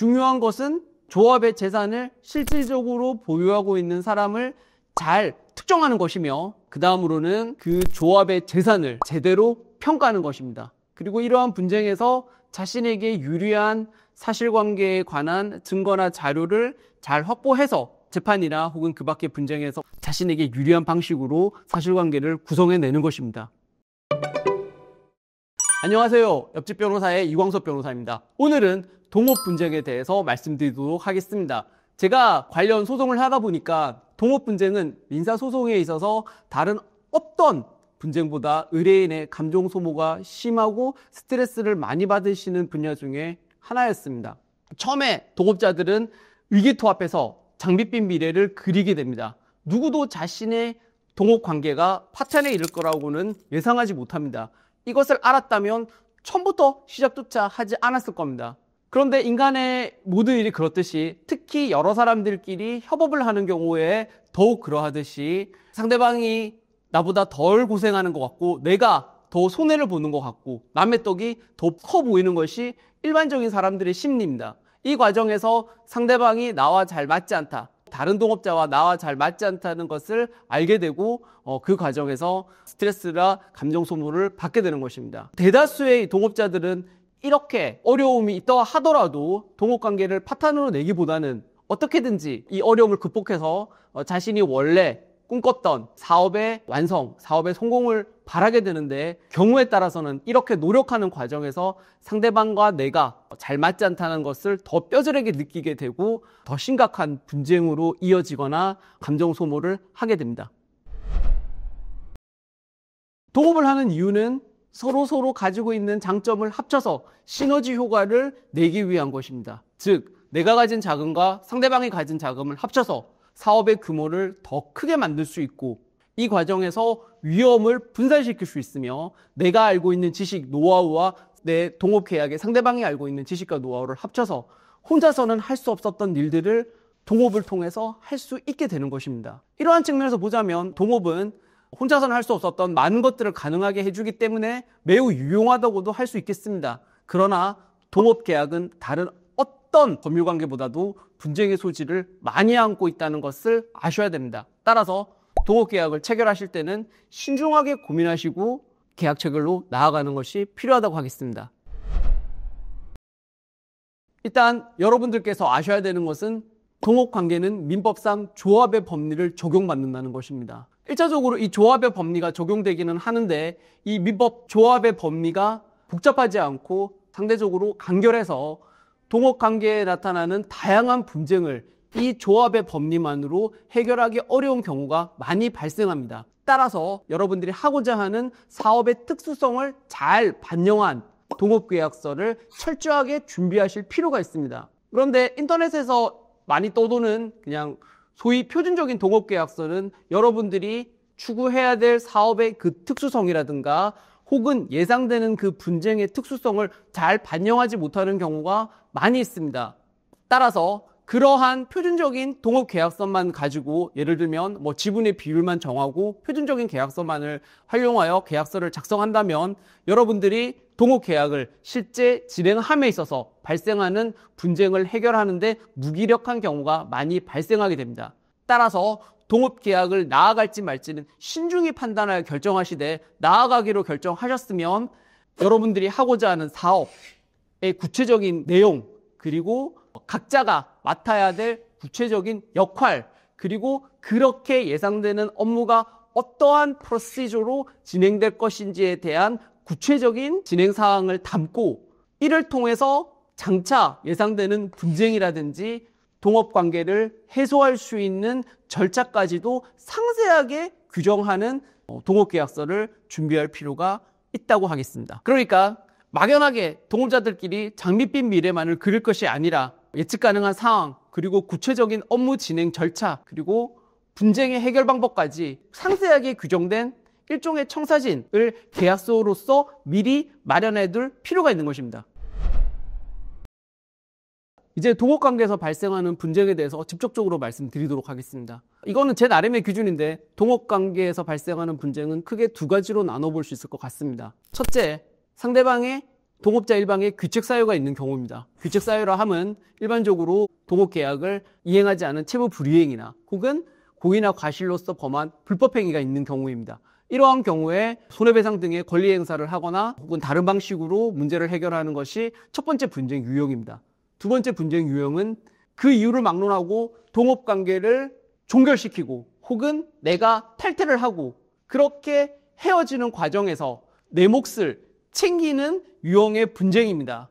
중요한 것은 조합의 재산을 실질적으로 보유하고 있는 사람을 잘 특정하는 것이며, 그 다음으로는 그 조합의 재산을 제대로 평가하는 것입니다. 그리고 이러한 분쟁에서 자신에게 유리한 사실관계에 관한 증거나 자료를 잘 확보해서 재판이나 혹은 그 밖의 분쟁에서 자신에게 유리한 방식으로 사실관계를 구성해내는 것입니다. 안녕하세요. 옆집 변호사의 이광섭 변호사입니다. 오늘은 동업 분쟁에 대해서 말씀드리도록 하겠습니다. 제가 관련 소송을 하다 보니까 동업 분쟁은 민사소송에 있어서 다른 어떤 분쟁보다 의뢰인의 감정 소모가 심하고 스트레스를 많이 받으시는 분야 중에 하나였습니다. 처음에 동업자들은 의기투합해서 장밋빛 미래를 그리게 됩니다. 누구도 자신의 동업 관계가 파탄에 이를 거라고는 예상하지 못합니다. 이것을 알았다면 처음부터 시작조차 하지 않았을 겁니다. 그런데 인간의 모든 일이 그렇듯이 특히 여러 사람들끼리 협업을 하는 경우에 더욱 그러하듯이 상대방이 나보다 덜 고생하는 것 같고 내가 더 손해를 보는 것 같고 남의 떡이 더 커 보이는 것이 일반적인 사람들의 심리입니다. 이 과정에서 상대방이 나와 잘 맞지 않다, 다른 동업자와 나와 잘 맞지 않다는 것을 알게 되고 그 과정에서 스트레스나 감정 소모를 받게 되는 것입니다. 대다수의 동업자들은 이렇게 어려움이 있다 하더라도 동업관계를 파탄으로 내기보다는 어떻게든지 이 어려움을 극복해서 자신이 원래 꿈꿨던 사업의 완성, 사업의 성공을 바라게 되는데, 경우에 따라서는 이렇게 노력하는 과정에서 상대방과 내가 잘 맞지 않다는 것을 더 뼈저리게 느끼게 되고 더 심각한 분쟁으로 이어지거나 감정 소모를 하게 됩니다. 동업을 하는 이유는 서로 가지고 있는 장점을 합쳐서 시너지 효과를 내기 위한 것입니다. 즉, 내가 가진 자금과 상대방이 가진 자금을 합쳐서 사업의 규모를 더 크게 만들 수 있고, 이 과정에서 위험을 분산시킬 수 있으며 내가 알고 있는 지식, 노하우와 내 동업 계약에 상대방이 알고 있는 지식과 노하우를 합쳐서 혼자서는 할 수 없었던 일들을 동업을 통해서 할 수 있게 되는 것입니다. 이러한 측면에서 보자면 동업은 혼자서는 할 수 없었던 많은 것들을 가능하게 해주기 때문에 매우 유용하다고도 할 수 있겠습니다. 그러나 동업 계약은 다른 어떤 법률관계보다도 분쟁의 소지를 많이 안고 있다는 것을 아셔야 됩니다. 따라서 동업 계약을 체결하실 때는 신중하게 고민하시고 계약 체결로 나아가는 것이 필요하다고 하겠습니다. 일단 여러분들께서 아셔야 되는 것은 동업관계는 민법상 조합의 법리를 적용받는다는 것입니다. 1차적으로 이 조합의 법리가 적용되기는 하는데, 이 민법 조합의 법리가 복잡하지 않고 상대적으로 간결해서 동업관계에 나타나는 다양한 분쟁을 이 조합의 법리만으로 해결하기 어려운 경우가 많이 발생합니다. 따라서 여러분들이 하고자 하는 사업의 특수성을 잘 반영한 동업계약서를 철저하게 준비하실 필요가 있습니다. 그런데 인터넷에서 많이 떠도는 그냥 소위 표준적인 동업계약서는 여러분들이 추구해야 될 사업의 그 특수성이라든가 혹은 예상되는 그 분쟁의 특수성을 잘 반영하지 못하는 경우가 많이 있습니다. 따라서 그러한 표준적인 동업계약서만 가지고, 예를 들면 지분의 비율만 정하고 표준적인 계약서만을 활용하여 계약서를 작성한다면 여러분들이 동업계약을 실제 진행함에 있어서 발생하는 분쟁을 해결하는 데 무기력한 경우가 많이 발생하게 됩니다. 따라서 동업계약을 나아갈지 말지는 신중히 판단하여 결정하시되, 나아가기로 결정하셨으면 여러분들이 하고자 하는 사업의 구체적인 내용, 그리고 각자가 맡아야 될 구체적인 역할, 그리고 그렇게 예상되는 업무가 어떠한 프로시저로 진행될 것인지에 대한 구체적인 진행 사항을 담고, 이를 통해서 장차 예상되는 분쟁이라든지 동업관계를 해소할 수 있는 절차까지도 상세하게 규정하는 동업계약서를 준비할 필요가 있다고 하겠습니다. 그러니까 막연하게 동업자들끼리 장밋빛 미래만을 그릴 것이 아니라 예측 가능한 상황, 그리고 구체적인 업무 진행 절차, 그리고 분쟁의 해결 방법까지 상세하게 규정된 일종의 청사진을 계약서로서 미리 마련해둘 필요가 있는 것입니다. 이제 동업관계에서 발생하는 분쟁에 대해서 직접적으로 말씀드리도록 하겠습니다. 이거는 제 나름의 기준인데, 동업관계에서 발생하는 분쟁은 크게 두 가지로 나눠볼 수 있을 것 같습니다. 첫째, 상대방의 동업자 일방에 귀책 사유가 있는 경우입니다. 귀책 사유라 함은 일반적으로 동업 계약을 이행하지 않은 채무 불이행이나 혹은 고의나 과실로서 범한 불법 행위가 있는 경우입니다. 이러한 경우에 손해배상 등의 권리 행사를 하거나 혹은 다른 방식으로 문제를 해결하는 것이 첫 번째 분쟁 유형입니다. 두 번째 분쟁 유형은 그 이유를 막론하고 동업관계를 종결시키고 혹은 내가 탈퇴를 하고 그렇게 헤어지는 과정에서 내 몫을 챙기는 유형의 분쟁입니다.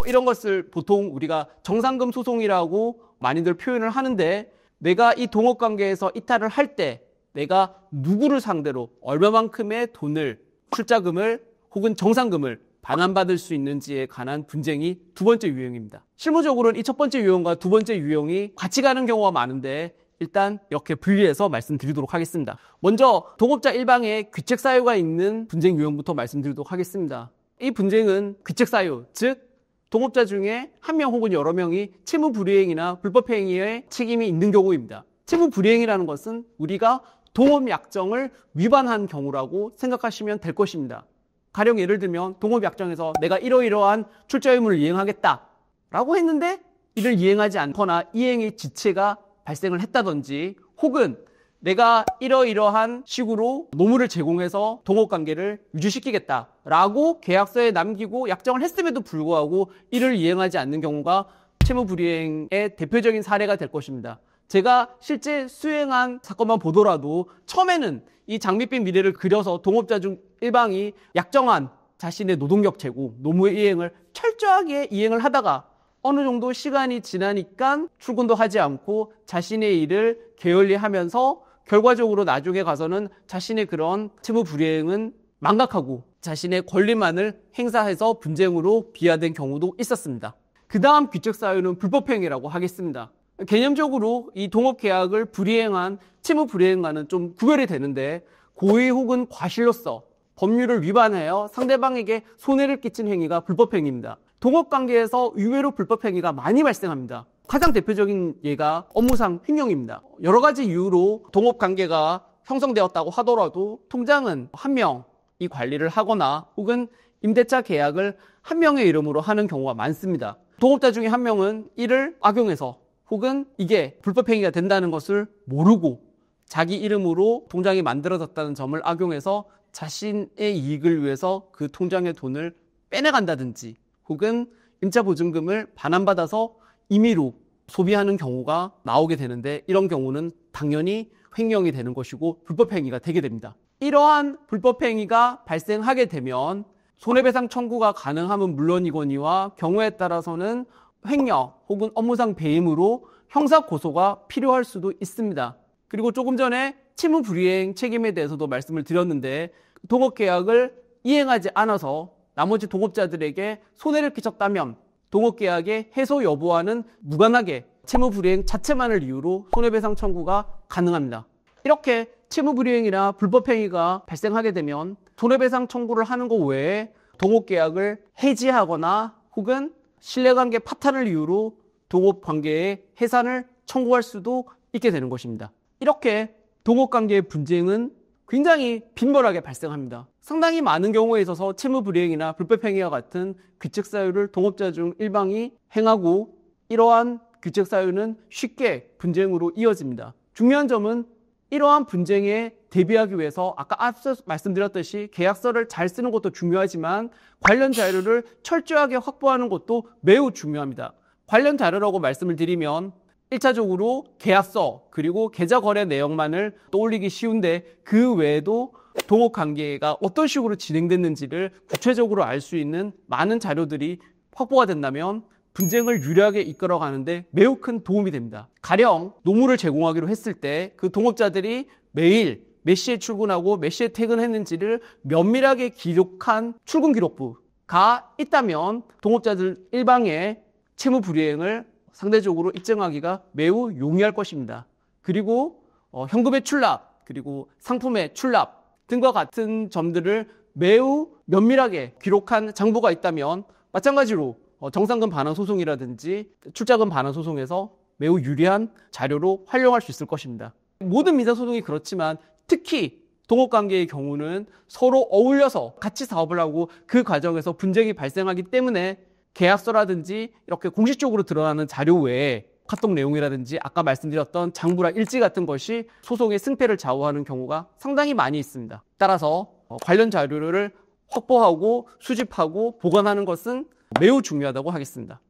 이런 것을 보통 우리가 정상금 소송이라고 많이들 표현을 하는데, 내가 이 동업관계에서 이탈을 할 때 내가 누구를 상대로 얼마만큼의 돈을, 출자금을 혹은 정상금을 반환받을 수 있는지에 관한 분쟁이 두 번째 유형입니다. 실무적으로는 이 첫 번째 유형과 두 번째 유형이 같이 가는 경우가 많은데 일단 이렇게 분리해서 말씀드리도록 하겠습니다. 먼저 동업자 일방에 귀책 사유가 있는 분쟁 유형부터 말씀드리도록 하겠습니다. 이 분쟁은 귀책 사유, 즉 동업자 중에 한 명 혹은 여러 명이 채무 불이행이나 불법 행위에 책임이 있는 경우입니다. 채무 불이행이라는 것은 우리가 동업 약정을 위반한 경우라고 생각하시면 될 것입니다. 가령 예를 들면 동업 약정에서 내가 이러이러한 출자 의무를 이행하겠다라고 했는데 이를 이행하지 않거나 이행의 지체가 발생을 했다든지, 혹은 내가 이러이러한 식으로 노무를 제공해서 동업관계를 유지시키겠다라고 계약서에 남기고 약정을 했음에도 불구하고 이를 이행하지 않는 경우가 채무불이행의 대표적인 사례가 될 것입니다. 제가 실제 수행한 사건만 보더라도 처음에는 이 장밋빛 미래를 그려서 동업자 중 일방이 약정한 자신의 노동력 제고, 노무 이행을 철저하게 이행을 하다가 어느 정도 시간이 지나니까 출근도 하지 않고 자신의 일을 게을리하면서 결과적으로 나중에 가서는 자신의 그런 채무 불이행은 망각하고 자신의 권리만을 행사해서 분쟁으로 비화된 경우도 있었습니다. 그 다음 귀책 사유는 불법행위라고 하겠습니다. 개념적으로 이 동업계약을 불이행한 채무 불이행과는 좀 구별이 되는데, 고의 혹은 과실로서 법률을 위반하여 상대방에게 손해를 끼친 행위가 불법행위입니다. 동업관계에서 의외로 불법행위가 많이 발생합니다. 가장 대표적인 예가 업무상 횡령입니다. 여러 가지 이유로 동업관계가 형성되었다고 하더라도 통장은 한 명이 관리를 하거나 혹은 임대차 계약을 한 명의 이름으로 하는 경우가 많습니다. 동업자 중에 한 명은 이를 악용해서 혹은 이게 불법행위가 된다는 것을 모르고 자기 이름으로 통장이 만들어졌다는 점을 악용해서 자신의 이익을 위해서 그 통장의 돈을 빼내간다든지, 혹은 임차보증금을 반환받아서 임의로 소비하는 경우가 나오게 되는데, 이런 경우는 당연히 횡령이 되는 것이고 불법행위가 되게 됩니다. 이러한 불법행위가 발생하게 되면 손해배상 청구가 가능함은 물론이거니와 경우에 따라서는 횡령 혹은 업무상 배임으로 형사고소가 필요할 수도 있습니다. 그리고 조금 전에 채무불이행 책임에 대해서도 말씀을 드렸는데, 동업계약을 이행하지 않아서 나머지 동업자들에게 손해를 끼쳤다면 동업계약의 해소 여부와는 무관하게 채무불이행 자체만을 이유로 손해배상 청구가 가능합니다. 이렇게 채무불이행이나 불법행위가 발생하게 되면 손해배상 청구를 하는 것 외에 동업계약을 해지하거나 혹은 신뢰관계 파탄을 이유로 동업관계의 해산을 청구할 수도 있게 되는 것입니다. 이렇게 동업관계의 분쟁은 굉장히 빈번하게 발생합니다. 상당히 많은 경우에 있어서 채무불이행이나 불법행위와 같은 귀책 사유를 동업자 중 일방이 행하고, 이러한 귀책 사유는 쉽게 분쟁으로 이어집니다. 중요한 점은 이러한 분쟁에 대비하기 위해서 아까 앞서 말씀드렸듯이 계약서를 잘 쓰는 것도 중요하지만 관련 자료를 철저하게 확보하는 것도 매우 중요합니다. 관련 자료라고 말씀을 드리면 1차적으로 계약서 그리고 계좌 거래 내용만을 떠올리기 쉬운데, 그 외에도 동업관계가 어떤 식으로 진행됐는지를 구체적으로 알 수 있는 많은 자료들이 확보가 된다면 분쟁을 유리하게 이끌어가는데 매우 큰 도움이 됩니다. 가령 노무를 제공하기로 했을 때 그 동업자들이 매일 몇 시에 출근하고 몇 시에 퇴근했는지를 면밀하게 기록한 출근 기록부가 있다면 동업자들 일방의 채무 불이행을 상대적으로 입증하기가 매우 용이할 것입니다. 그리고 현금의 출납, 그리고 상품의 출납 등과 같은 점들을 매우 면밀하게 기록한 장부가 있다면 마찬가지로 정상금 반환 소송이라든지 출자금 반환 소송에서 매우 유리한 자료로 활용할 수 있을 것입니다. 모든 민사소송이 그렇지만 특히 동업관계의 경우는 서로 어울려서 같이 사업을 하고 그 과정에서 분쟁이 발생하기 때문에 계약서라든지 이렇게 공식적으로 드러나는 자료 외에 카톡 내용이라든지 아까 말씀드렸던 장부랑 일지 같은 것이 소송의 승패를 좌우하는 경우가 상당히 많이 있습니다. 따라서 관련 자료를 확보하고 수집하고 보관하는 것은 매우 중요하다고 하겠습니다.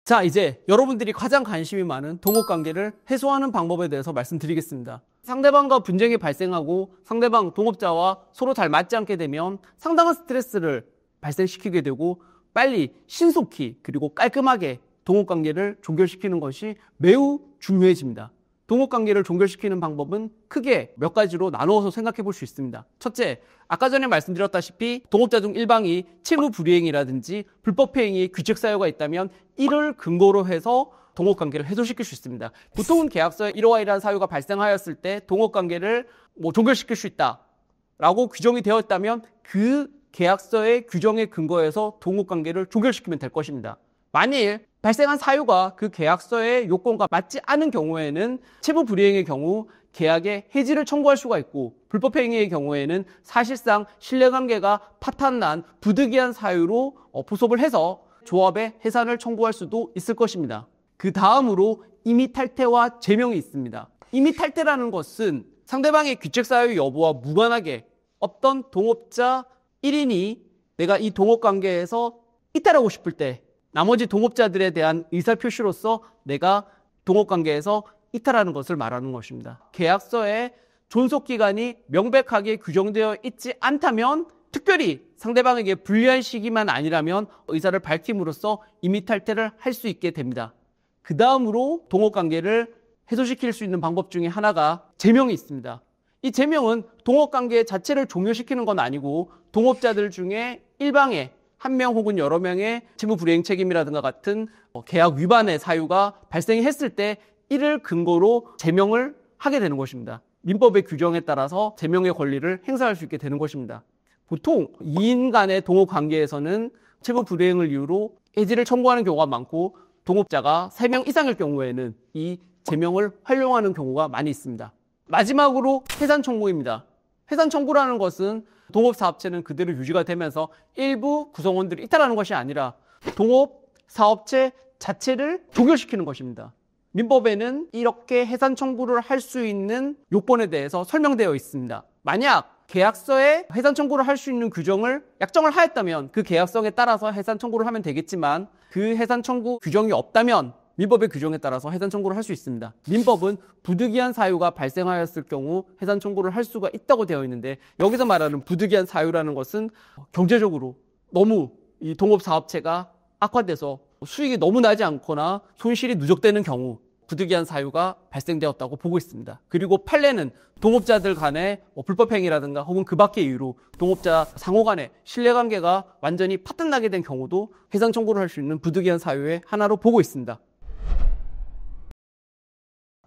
자, 이제 여러분들이 가장 관심이 많은 동업관계를 해소하는 방법에 대해서 말씀드리겠습니다. 상대방과 분쟁이 발생하고 상대방 동업자와 서로 잘 맞지 않게 되면 상당한 스트레스를 발생시키게 되고 빨리 신속히 그리고 깔끔하게 동업관계를 종결시키는 것이 매우 중요해집니다. 동업관계를 종결시키는 방법은 크게 몇 가지로 나누어서 생각해 볼 수 있습니다. 첫째, 아까 전에 말씀드렸다시피 동업자 중 일방이 채무 불이행이라든지 불법행위, 규칙 사유가 있다면 이를 근거로 해서 동업관계를 해소시킬 수 있습니다. 보통은 계약서에 이러한 사유가 발생하였을 때 동업관계를 종결시킬 수 있다라고 규정이 되어 있다면 그 계약서의 규정에 근거해서 동업관계를 종결시키면 될 것입니다. 만일 발생한 사유가 그 계약서의 요건과 맞지 않은 경우에는 채무 불이행의 경우 계약의 해지를 청구할 수가 있고 불법행위의 경우에는 사실상 신뢰관계가 파탄난 부득이한 사유로 포섭을 해서 조합의 해산을 청구할 수도 있을 것입니다. 그 다음으로 임의탈퇴와 제명이 있습니다. 임의탈퇴라는 것은 상대방의 규칙 사유 여부와 무관하게 어떤 동업자 1인이 내가 이 동업관계에서 이탈하고 싶을 때 나머지 동업자들에 대한 의사표시로서 내가 동업관계에서 이탈하는 것을 말하는 것입니다. 계약서에 존속기간이 명백하게 규정되어 있지 않다면 특별히 상대방에게 불리한 시기만 아니라면 의사를 밝힘으로써 임의탈퇴를 할 수 있게 됩니다. 그 다음으로 동업관계를 해소시킬 수 있는 방법 중에 하나가 제명이 있습니다. 이 제명은 동업관계 자체를 종료시키는 건 아니고 동업자들 중에 일방에 한 명 혹은 여러 명의 채무 불이행 책임이라든가 같은 계약 위반의 사유가 발생했을 때 이를 근거로 제명을 하게 되는 것입니다. 민법의 규정에 따라서 제명의 권리를 행사할 수 있게 되는 것입니다. 보통 2인 간의 동업관계에서는 채무 불이행을 이유로 해지를 청구하는 경우가 많고 동업자가 3명 이상일 경우에는 이 제명을 활용하는 경우가 많이 있습니다. 마지막으로 해산 청구입니다. 해산 청구라는 것은 동업사업체는 그대로 유지가 되면서 일부 구성원들이 이탈하는 것이 아니라 동업사업체 자체를 종결시키는 것입니다. 민법에는 이렇게 해산 청구를 할 수 있는 요건에 대해서 설명되어 있습니다. 만약 계약서에 해산 청구를 할 수 있는 규정을 약정을 하였다면 그 계약성에 따라서 해산 청구를 하면 되겠지만 그 해산 청구 규정이 없다면 민법의 규정에 따라서 해산 청구를 할 수 있습니다. 민법은 부득이한 사유가 발생하였을 경우 해산 청구를 할 수가 있다고 되어 있는데 여기서 말하는 부득이한 사유라는 것은 경제적으로 너무 이 동업사업체가 악화돼서 수익이 너무 나지 않거나 손실이 누적되는 경우 부득이한 사유가 발생되었다고 보고 있습니다. 그리고 판례는 동업자들 간의 불법행위라든가 혹은 그 밖의 이유로 동업자 상호 간의 신뢰관계가 완전히 파탄나게 된 경우도 해상 청구를 할 수 있는 부득이한 사유의 하나로 보고 있습니다.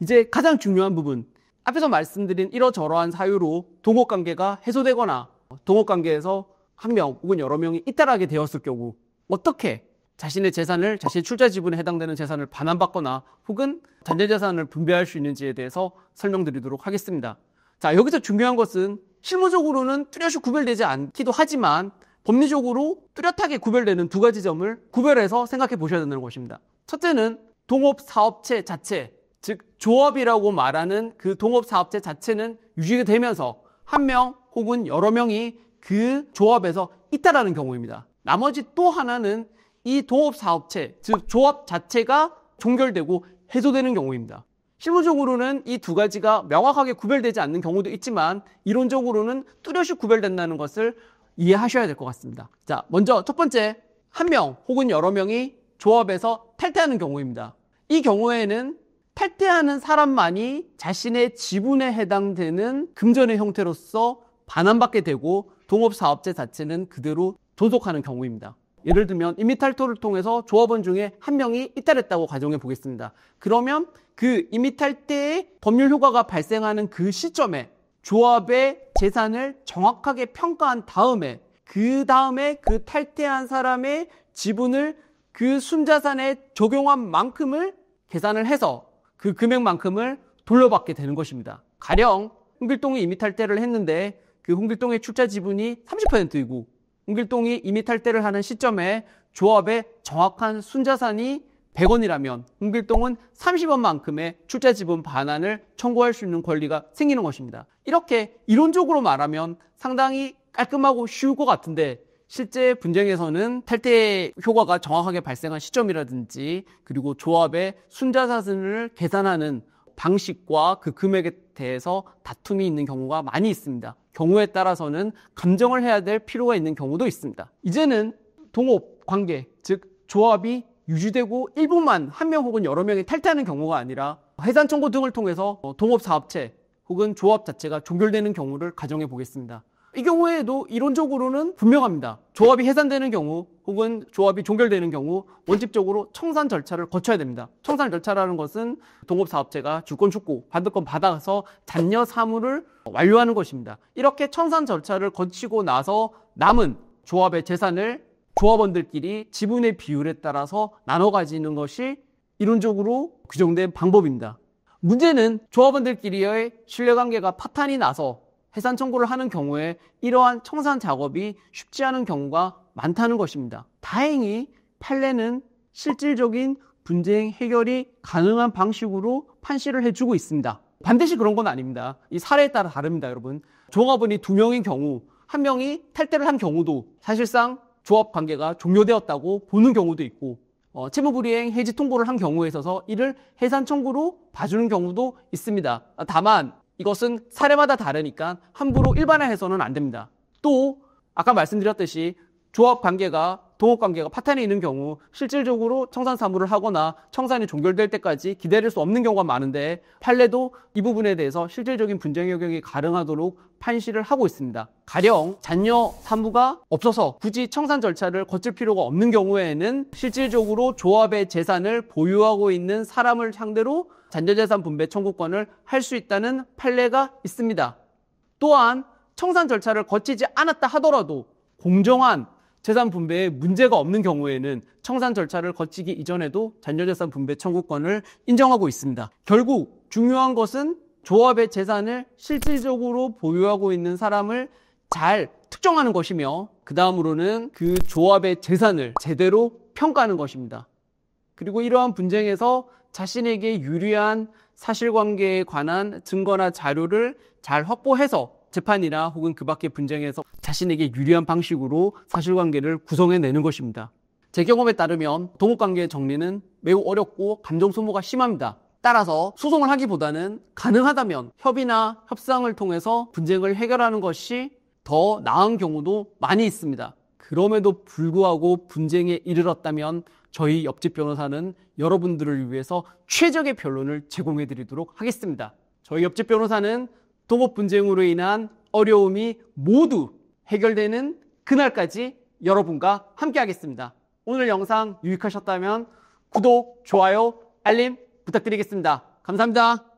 이제 가장 중요한 부분, 앞에서 말씀드린 이러저러한 사유로 동업관계가 해소되거나 동업관계에서 한 명 혹은 여러 명이 이탈하게 되었을 경우 어떻게 자신의 재산을, 자신의 출자 지분에 해당되는 재산을 반환받거나 혹은 전제 재산을 분배할 수 있는지에 대해서 설명드리도록 하겠습니다. 자, 여기서 중요한 것은 실무적으로는 뚜렷이 구별되지 않기도 하지만 법리적으로 뚜렷하게 구별되는 두 가지 점을 구별해서 생각해 보셔야 되는 것입니다. 첫째는 동업사업체 자체, 즉 조합이라고 말하는 그 동업사업체 자체는 유지가 되면서 한 명 혹은 여러 명이 그 조합에서 이탈하는 경우입니다. 나머지 또 하나는 이 동업사업체, 즉 조합 자체가 종결되고 해소되는 경우입니다. 실무적으로는 이 두 가지가 명확하게 구별되지 않는 경우도 있지만 이론적으로는 뚜렷이 구별된다는 것을 이해하셔야 될 것 같습니다. 자, 먼저 첫 번째, 한 명 혹은 여러 명이 조합에서 탈퇴하는 경우입니다. 이 경우에는 탈퇴하는 사람만이 자신의 지분에 해당되는 금전의 형태로서 반환받게 되고 동업사업체 자체는 그대로 존속하는 경우입니다. 예를 들면 임의탈퇴를 통해서 조합원 중에 한 명이 이탈했다고 가정해 보겠습니다. 그러면 그 임의탈퇴의 법률 효과가 발생하는 그 시점에 조합의 재산을 정확하게 평가한 다음에 그 다음에 그 탈퇴한 사람의 지분을 그 순자산에 적용한 만큼을 계산을 해서 그 금액만큼을 돌려받게 되는 것입니다. 가령 홍길동이 임의 탈퇴를 했는데 그 홍길동의 출자 지분이 30%이고 홍길동이 임의 탈퇴를 하는 시점에 조합의 정확한 순자산이 100원이라면 홍길동은 30원만큼의 출자 지분 반환을 청구할 수 있는 권리가 생기는 것입니다. 이렇게 이론적으로 말하면 상당히 깔끔하고 쉬울 것 같은데 실제 분쟁에서는 탈퇴 효과가 정확하게 발생한 시점이라든지 그리고 조합의 순자산을 계산하는 방식과 그 금액에 대해서 다툼이 있는 경우가 많이 있습니다. 경우에 따라서는 감정을 해야 될 필요가 있는 경우도 있습니다. 이제는 동업 관계, 즉 조합이 유지되고 일부만 한 명 혹은 여러 명이 탈퇴하는 경우가 아니라 해산 청구 등을 통해서 동업 사업체 혹은 조합 자체가 종결되는 경우를 가정해 보겠습니다. 이 경우에도 이론적으로는 분명합니다. 조합이 해산되는 경우 혹은 조합이 종결되는 경우 원칙적으로 청산 절차를 거쳐야 됩니다. 청산 절차라는 것은 동업사업체가 주권 죽고 받을 건 받아서 잔여 사무를 완료하는 것입니다. 이렇게 청산 절차를 거치고 나서 남은 조합의 재산을 조합원들끼리 지분의 비율에 따라서 나눠 가지는 것이 이론적으로 규정된 방법입니다. 문제는 조합원들끼리의 신뢰관계가 파탄이 나서 해산 청구를 하는 경우에 이러한 청산 작업이 쉽지 않은 경우가 많다는 것입니다. 다행히 판례는 실질적인 분쟁 해결이 가능한 방식으로 판시를 해주고 있습니다. 반드시 그런 건 아닙니다. 이 사례에 따라 다릅니다, 여러분. 조합원이 2명인 경우, 1명이 탈퇴를 한 경우도 사실상 조합 관계가 종료되었다고 보는 경우도 있고 채무불이행 해지 통보를 한 경우에 있어서 이를 해산 청구로 봐주는 경우도 있습니다. 다만 이것은 사례마다 다르니까 함부로 일반화해서는 안 됩니다. 또 아까 말씀드렸듯이 조합 관계가 동업 관계가 파탄이 있는 경우 실질적으로 청산 사무를 하거나 청산이 종결될 때까지 기다릴 수 없는 경우가 많은데 판례도 이 부분에 대해서 실질적인 분쟁 해결이 가능하도록 판시를 하고 있습니다. 가령 잔여 사무가 없어서 굳이 청산 절차를 거칠 필요가 없는 경우에는 실질적으로 조합의 재산을 보유하고 있는 사람을 상대로 잔여재산 분배 청구권을 할 수 있다는 판례가 있습니다. 또한 청산 절차를 거치지 않았다 하더라도 공정한 재산 분배에 문제가 없는 경우에는 청산 절차를 거치기 이전에도 잔여재산 분배 청구권을 인정하고 있습니다. 결국 중요한 것은 조합의 재산을 실질적으로 보유하고 있는 사람을 잘 특정하는 것이며 그 다음으로는 그 조합의 재산을 제대로 평가하는 것입니다. 그리고 이러한 분쟁에서 자신에게 유리한 사실관계에 관한 증거나 자료를 잘 확보해서 재판이나 혹은 그 밖의 분쟁에서 자신에게 유리한 방식으로 사실관계를 구성해내는 것입니다. 제 경험에 따르면 동업관계의 정리는 매우 어렵고 감정 소모가 심합니다. 따라서 소송을 하기보다는 가능하다면 협의나 협상을 통해서 분쟁을 해결하는 것이 더 나은 경우도 많이 있습니다. 그럼에도 불구하고 분쟁에 이르렀다면 저희 옆집 변호사는 여러분들을 위해서 최적의 변론을 제공해 드리도록 하겠습니다. 저희 옆집 변호사는 동업 분쟁으로 인한 어려움이 모두 해결되는 그날까지 여러분과 함께 하겠습니다. 오늘 영상 유익하셨다면 구독, 좋아요, 알림 부탁드리겠습니다. 감사합니다.